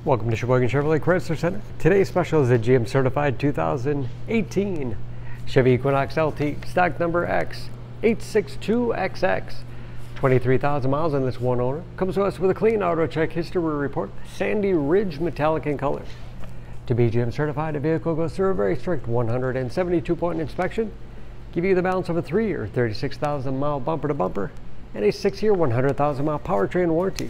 Welcome to Sheboygan Chevrolet Chrysler Center. Today's special is a GM certified 2018 Chevy Equinox LT, stock number X862XX. 23,000 miles on this one owner. Comes to us with a clean auto check history report, sandy ridge metallic in color. To be GM certified, a vehicle goes through a very strict 172-point inspection, give you the balance of a 3-year 36,000 mile bumper to bumper and a 6-year 100,000 mile powertrain warranty.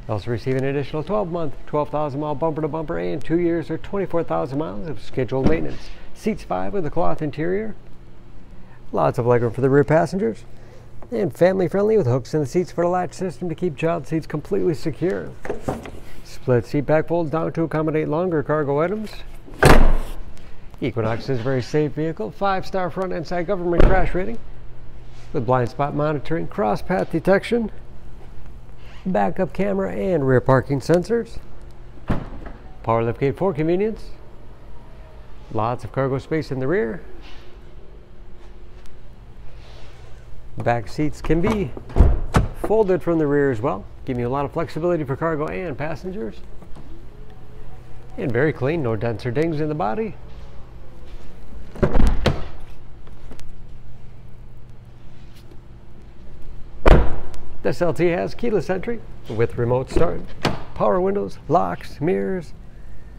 Also receive an additional 12-month, 12,000 mile bumper to bumper and 2 years or 24,000 miles of scheduled maintenance. Seats 5 with a cloth interior. Lots of legroom for the rear passengers. And family friendly with hooks in the seats for the latch system to keep child seats completely secure. Split seat back folds down to accommodate longer cargo items. Equinox is a very safe vehicle. 5-star front and side government crash rating with blind spot monitoring, cross path detection, backup camera and rear parking sensors, power liftgate for convenience, lots of cargo space in the rear. Back seats can be folded from the rear as well, giving you a lot of flexibility for cargo and passengers. And very clean, no dents or dings in the body. This LT has keyless entry with remote start, power windows, locks, mirrors,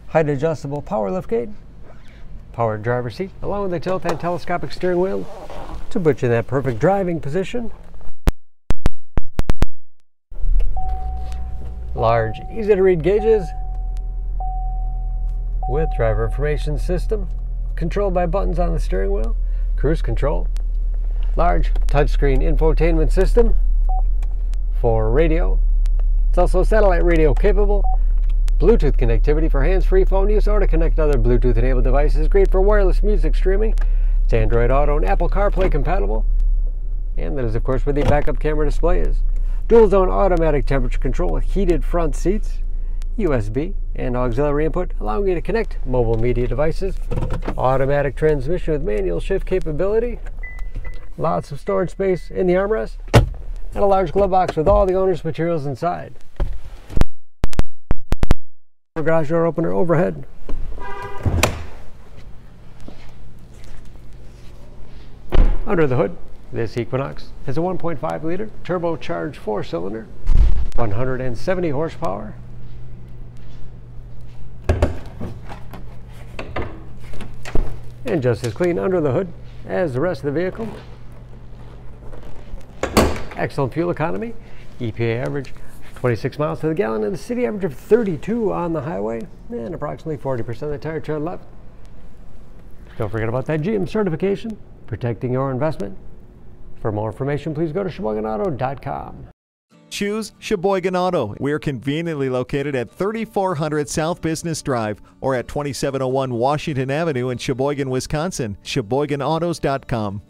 height adjustable power liftgate, powered driver's seat, along with a tilt and telescopic steering wheel to put you in that perfect driving position. Large, easy to read gauges with driver information system, controlled by buttons on the steering wheel, cruise control, large touchscreen infotainment system for radio. It's also satellite radio capable, Bluetooth connectivity for hands-free phone use or to connect other Bluetooth enabled devices, great for wireless music streaming. It's Android Auto and Apple CarPlay compatible, and that is of course where the backup camera display is. Dual zone automatic temperature control with heated front seats, USB and auxiliary input allowing you to connect mobile media devices, automatic transmission with manual shift capability, lots of storage space in the armrest, and a large glove box with all the owner's materials inside. Garage door opener overhead. Under the hood, this Equinox has a 1.5 liter turbocharged 4-cylinder, 170 horsepower. And just as clean under the hood as the rest of the vehicle. Excellent fuel economy, EPA average 26 miles to the gallon and the city average of 32 on the highway, and approximately 40% of the tire tread left. Don't forget about that GM certification, protecting your investment. For more information, please go to SheboyganAuto.com. Choose Sheboygan Auto. We're conveniently located at 3400 South Business Drive or at 2701 Washington Avenue in Sheboygan, Wisconsin. SheboyganAutos.com.